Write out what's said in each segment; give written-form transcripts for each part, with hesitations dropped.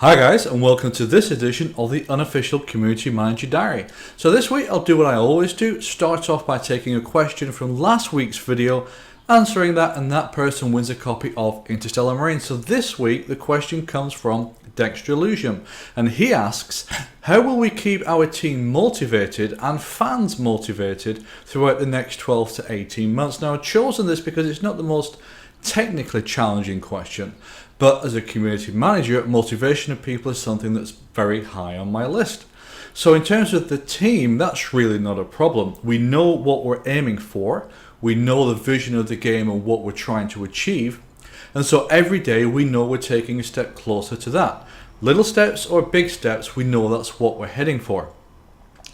Hi guys, and welcome to this edition of the Unofficial Community Manager Diary. So this week I'll do what I always do, start off by taking a question from last week's video, answering that, and that person wins a copy of Interstellar Marines. So this week the question comes from Dextrillusion, and he asks, how will we keep our team motivated and fans motivated throughout the next 12 to 18 months? Now I've chosen this because it's not the most technically challenging question, but as a community manager, motivation of people is something that's very high on my list. So in terms of the team, that's really not a problem. We know what we're aiming for, we know the vision of the game and what we're trying to achieve, and so every day we know we're taking a step closer to that. Little steps or big steps, we know that's what we're heading for.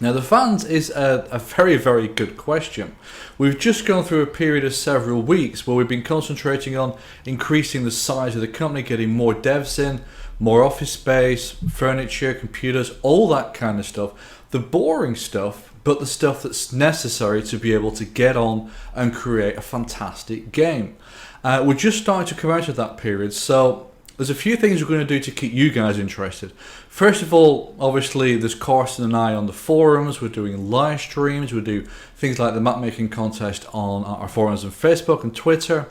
Now the fans is a very, very good question. We've just gone through a period of several weeks where we've been concentrating on increasing the size of the company, getting more devs in, more office space, furniture, computers, all that kind of stuff. The boring stuff, but the stuff that's necessary to be able to get on and create a fantastic game. We're just starting to come out of that period, so there's a few things we're going to do to keep you guys interested. First of all, obviously there's Carson and I on the forums, we're doing live streams, we do things like the map making contest on our forums on Facebook and Twitter.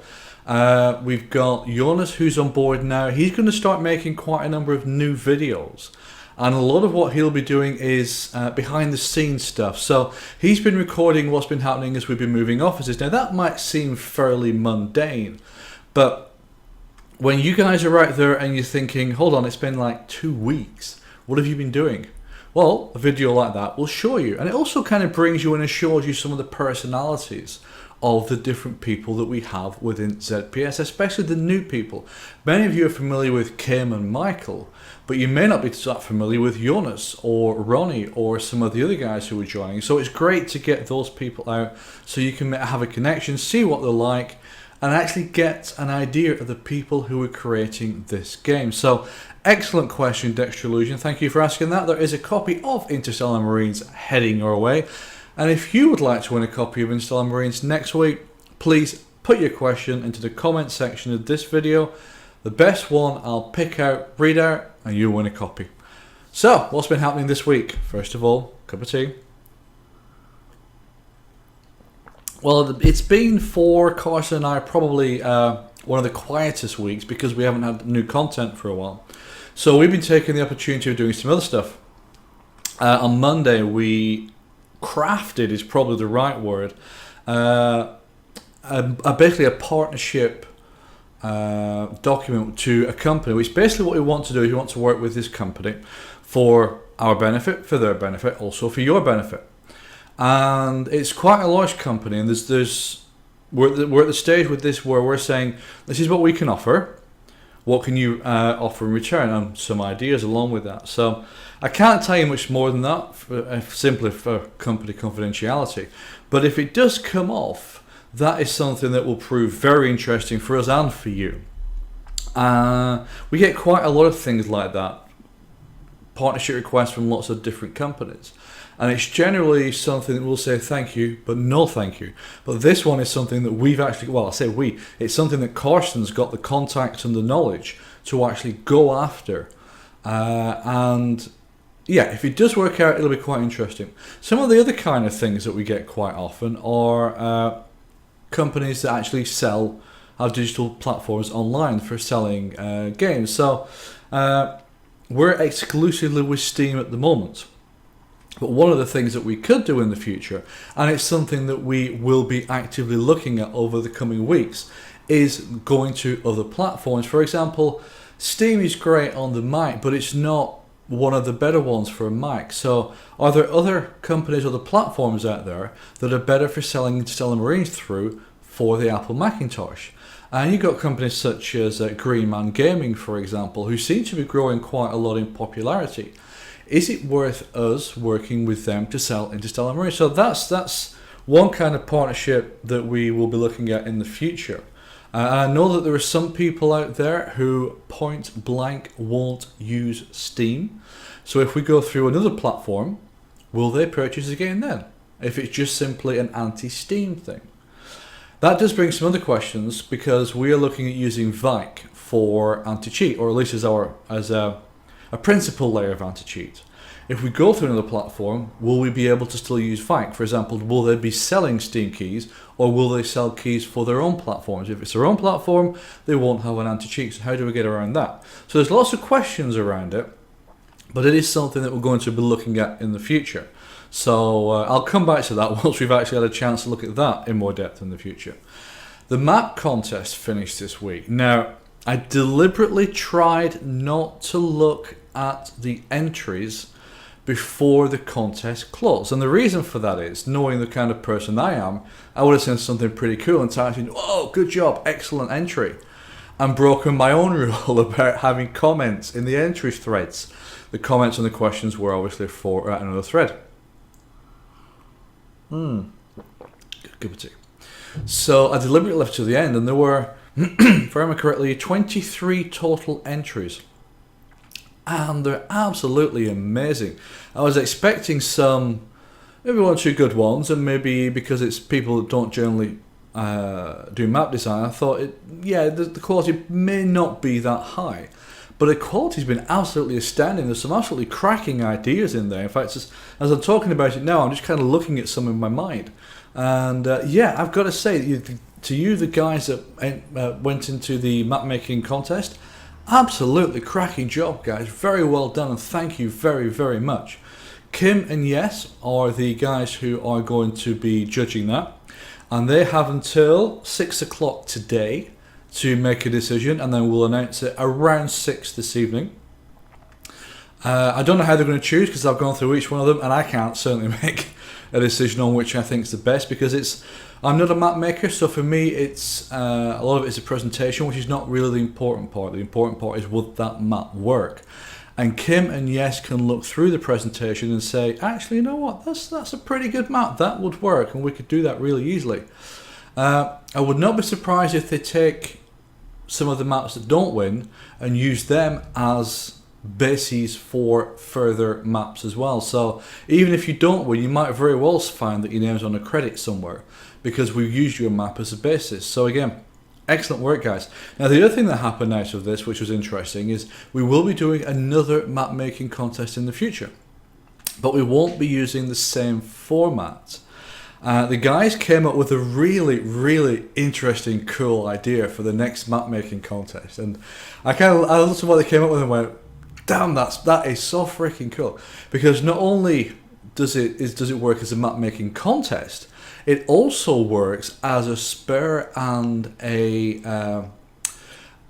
We've got Jonas who's on board now. He's going to start making quite a number of new videos, and a lot of what he'll be doing is behind the scenes stuff. So he's been recording what's been happening as we've been moving offices. Now that might seem fairly mundane, but when you guys are out there and you're thinking, hold on, it's been like 2 weeks, what have you been doing? Well, a video like that will show you. And it also kind of brings you in and shows you some of the personalities of the different people that we have within ZPS, especially the new people. Many of you are familiar with Kim and Michael, but you may not be that familiar with Jonas or Ronnie or some of the other guys who are joining. So it's great to get those people out so you can have a connection, see what they're like, and actually get an idea of the people who are creating this game. So, excellent question, Dextrillusion. Thank you for asking that. There is a copy of Interstellar Marines heading your way. And if you would like to win a copy of Interstellar Marines next week, please put your question into the comment section of this video. The best one I'll pick out, read out, and you'll win a copy. So, what's been happening this week? First of all, cup of tea. Well, it's been for Carson and I probably one of the quietest weeks because we haven't had new content for a while. So we've been taking the opportunity of doing some other stuff. On Monday we crafted, is probably the right word, basically a partnership document to a company, which basically what we want to do is we want to work with this company for our benefit, for their benefit, also for your benefit. And it's quite a large company, and we're at the stage with this where we're saying, this is what we can offer, what can you offer in return, and some ideas along with that. So I can't tell you much more than that, simply for company confidentiality, but if it does come off, that is something that will prove very interesting for us and for you. We get quite a lot of things like that, partnership requests from lots of different companies. And it's generally something that we'll say thank you, but no thank you. But this one is something that we've actually, well, I say we, it's something that Carson's got the contacts and the knowledge to actually go after. And yeah, if it does work out, it'll be quite interesting. Some of the other kind of things that we get quite often are companies that actually have digital platforms online for selling games. So we're exclusively with Steam at the moment. But one of the things that we could do in the future, and it's something that we will be actively looking at over the coming weeks, is going to other platforms. For example, Steam is great on the Mac, but it's not one of the better ones for a Mac. So are there other companies, other platforms out there that are better for selling Interstellar Marines through for the Apple Macintosh? And you've got companies such as Green Man Gaming, for example, who seem to be growing quite a lot in popularity. Is it worth us working with them to sell Interstellar Marines? So that's one kind of partnership that we will be looking at in the future. I know that there are some people out there who point blank won't use Steam. So if we go through another platform, will they purchase again then? If it's just simply an anti-Steam thing. That does bring some other questions, because we are looking at using Vike for anti-cheat, or at least as a principal layer of anti-cheat. If we go through another platform, will we be able to still use FAQ? For example, will they be selling Steam keys, or will they sell keys for their own platforms? If it's their own platform, they won't have an anti-cheat. So how do we get around that? So there's lots of questions around it, but it is something that we're going to be looking at in the future. So I'll come back to that once we've actually had a chance to look at that in more depth in the future. The map contest finished this week. Now, I deliberately tried not to look at the entries before the contest closed. And the reason for that is, knowing the kind of person I am, I would have seen something pretty cool and typed in, "Oh, good job, excellent entry," and broken my own rule about having comments in the entries threads. The comments and the questions were obviously for another thread. Good tea. So I deliberately left to the end, and there were, if I remember correctly, 23 total entries. And they're absolutely amazing. I was expecting maybe one or two good ones, and maybe because it's people that don't generally do map design, I thought, the quality may not be that high. But the quality's been absolutely astounding. There's some absolutely cracking ideas in there. In fact, as I'm talking about it now, I'm just kind of looking at some in my mind. And I've got to say, to you, the guys that went into the map making contest, absolutely cracking job, guys. Very well done, and thank you very, very much. Kim and Yes are the guys who are going to be judging that, and they have until 6 o'clock today to make a decision, and then we'll announce it around 6 this evening. I don't know how they're going to choose, because I've gone through each one of them, and I can't certainly make a decision on which I think is the best, because I'm not a map maker, so for me it's a lot of it is a presentation, which is not really the important part. The important part is, would that map work? And Kim and Yes can look through the presentation and say, actually, you know what, that's a pretty good map, that would work, and we could do that really easily. I would not be surprised if they take some of the maps that don't win and use them as bases for further maps as well. So even if you don't win, you might very well find that your name's on a credit somewhere, because we've used your map as a basis. So again, excellent work, guys. Now, the other thing that happened out of this, which was interesting, is we will be doing another map making contest in the future, but we won't be using the same format. The guys came up with a really, really interesting, cool idea for the next map making contest, and I looked at what they came up with and went, damn, that is so freaking cool. Because not only does it work as a map making contest, it also works as a spur and a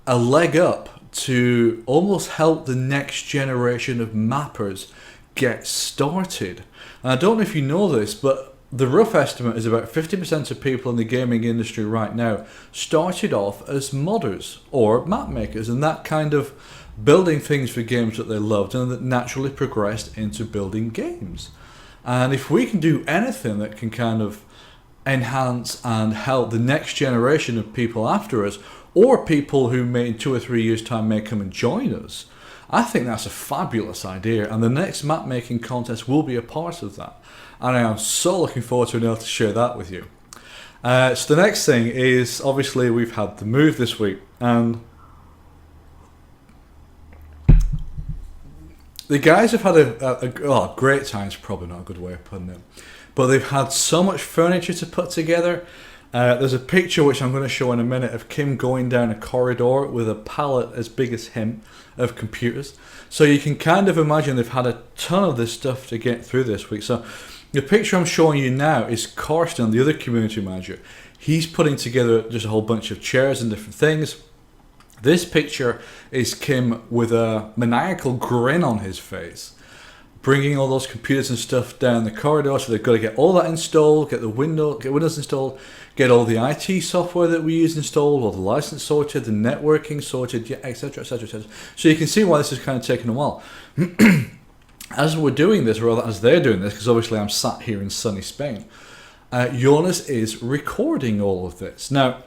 leg up to almost help the next generation of mappers get started. And I don't know if you know this, but the rough estimate is about 50% of people in the gaming industry right now started off as modders or map makers, and that kind of building things for games that they loved, and that naturally progressed into building games. And if we can do anything that can kind of enhance and help the next generation of people after us, or people who may in 2 or 3 years time may come and join us, I think that's a fabulous idea, and the next map making contest will be a part of that. And I am so looking forward to being able to share that with you. So the next thing is, obviously we've had the move this week, and the guys have had a great time. It's probably not a good way of putting it, but they've had so much furniture to put together. There's a picture which I'm going to show in a minute of Kim going down a corridor with a pallet as big as him of computers. So you can kind of imagine they've had a ton of this stuff to get through this week. So the picture I'm showing you now is Karsten, the other community manager. He's putting together just a whole bunch of chairs and different things. This picture is Kim with a maniacal grin on his face, bringing all those computers and stuff down the corridor. So they've got to get all that installed, get Windows installed, get all the IT software that we use installed, all the license sorted, the networking sorted, etc., etc., etc. So you can see why this is kind of taking a while. As we're doing this, or rather as they're doing this, because obviously I'm sat here in sunny Spain, Jonas is recording all of this. Now,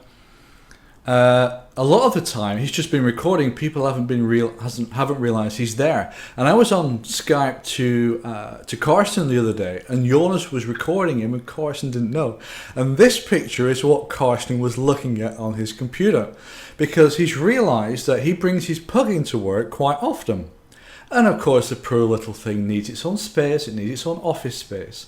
a lot of the time he's just been recording. People haven't realised he's there. And I was on Skype to Carson the other day, and Jonas was recording him, and Carson didn't know. And this picture is what Carson was looking at on his computer, because he's realised that he brings his plugin to work quite often. And of course the poor little thing needs its own space, it needs its own office space.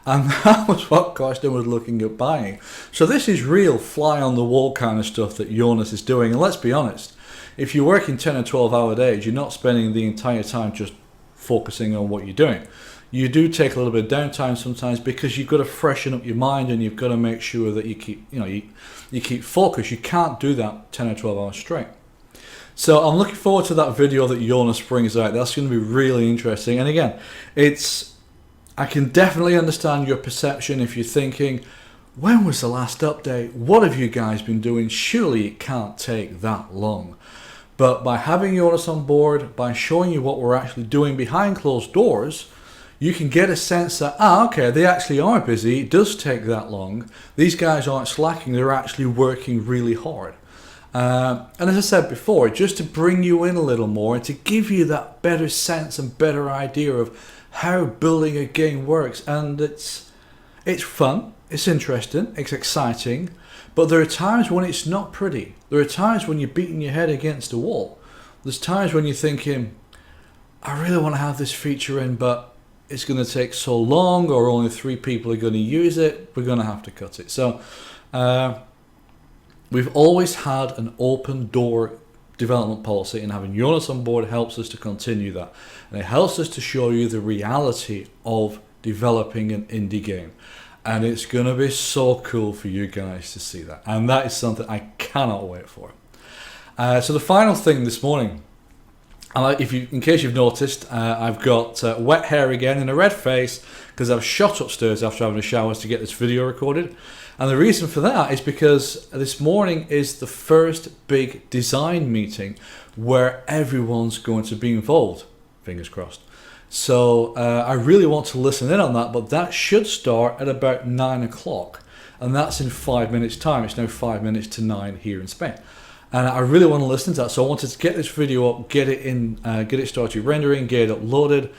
And that was what Karsten was looking at buying. So this is real fly on the wall kind of stuff that Jonas is doing. And let's be honest, if you're working 10 or 12 hour days, you're not spending the entire time just focusing on what you're doing. You do take a little bit of downtime sometimes because you've got to freshen up your mind and you've got to make sure that you keep, you keep focused. You can't do that 10 or 12 hours straight. So I'm looking forward to that video that Jonas brings out. That's going to be really interesting. And again, I can definitely understand your perception if you're thinking, when was the last update? What have you guys been doing? Surely it can't take that long. But by having Jonas on board, by showing you what we're actually doing behind closed doors, you can get a sense that, okay, they actually are busy. It does take that long. These guys aren't slacking. They're actually working really hard. And as I said before, just to bring you in a little more and to give you that better sense and better idea of how building a game works. And it's fun, it's interesting, it's exciting, but there are times when it's not pretty. There are times when you're beating your head against a wall. There's times when you're thinking, I really want to have this feature in, but it's going to take so long, or only 3 people are going to use it, we're going to have to cut it. So we've always had an open door development policy, and having Jonas on board helps us to continue that. And it helps us to show you the reality of developing an indie game. And it's going to be so cool for you guys to see that. And that is something I cannot wait for. So the final thing this morning, in case you've noticed, I've got wet hair again and a red face because I've shot upstairs after having a shower to get this video recorded. And the reason for that is because this morning is the first big design meeting where everyone's going to be involved. Fingers crossed. So I really want to listen in on that, but that should start at about 9 o'clock. And that's in 5 minutes time. It's now 5 minutes to 9 here in Spain. And I really want to listen to that. So I wanted to get this video up, get it started rendering, get it uploaded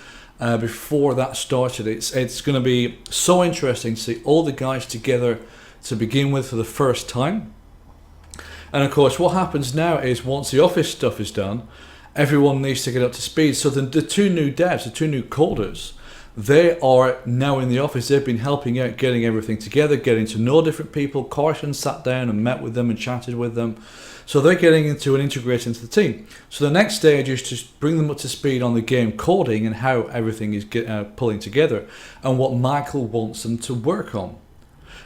before that started. It's going to be so interesting to see all the guys together to begin with for the first time. And of course, what happens now is once the office stuff is done, everyone needs to get up to speed. So the 2 new devs, the 2 new coders, they are now in the office. They've been helping out, getting everything together, getting to know different people. Carson sat down and met with them and chatted with them. So they're getting into and integrating into the team. So the next stage is to bring them up to speed on the game coding and how everything is pulling together and what Michael wants them to work on.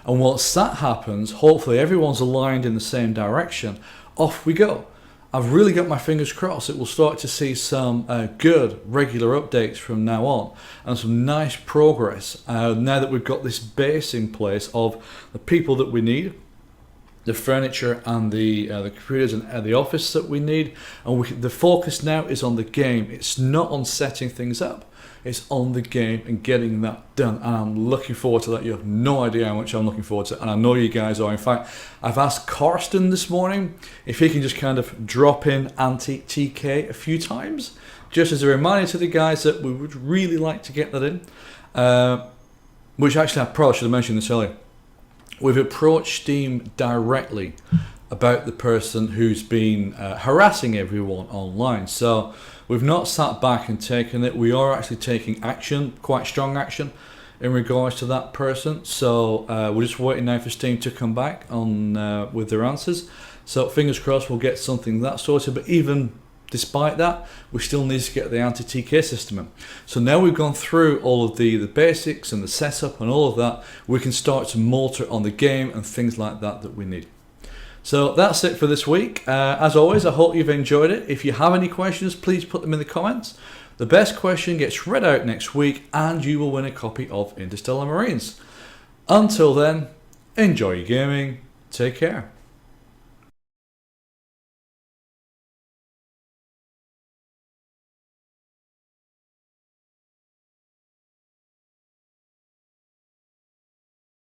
And once that happens, hopefully everyone's aligned in the same direction. Off we go. I've really got my fingers crossed that we'll start to see some good regular updates from now on and some nice progress now that we've got this base in place of the people that we need, the furniture and the computers and the office that we need. And the focus now is on the game. It's not on setting things up. It's on the game and getting that done. And I'm looking forward to that. You have no idea how much I'm looking forward to it. And I know you guys are. In fact, I've asked Karsten this morning if he can just kind of drop in anti-TK a few times, just as a reminder to the guys that we would really like to get that in. Which actually, I probably should have mentioned this earlier. We've approached Steam directly about the person who's been harassing everyone online. So we've not sat back and taken it. We are actually taking action, quite strong action, in regards to that person. So we're just waiting now for Steam to come back on with their answers. So fingers crossed we'll get something that sorted. But even despite that, we still need to get the anti-TK system in. So now we've gone through all of the basics and the setup and all of that, we can start to motor on the game and things like that we need. So that's it for this week. As always, I hope you've enjoyed it. If you have any questions, please put them in the comments. The best question gets read out next week and you will win a copy of Interstellar Marines. Until then, enjoy your gaming. Take care.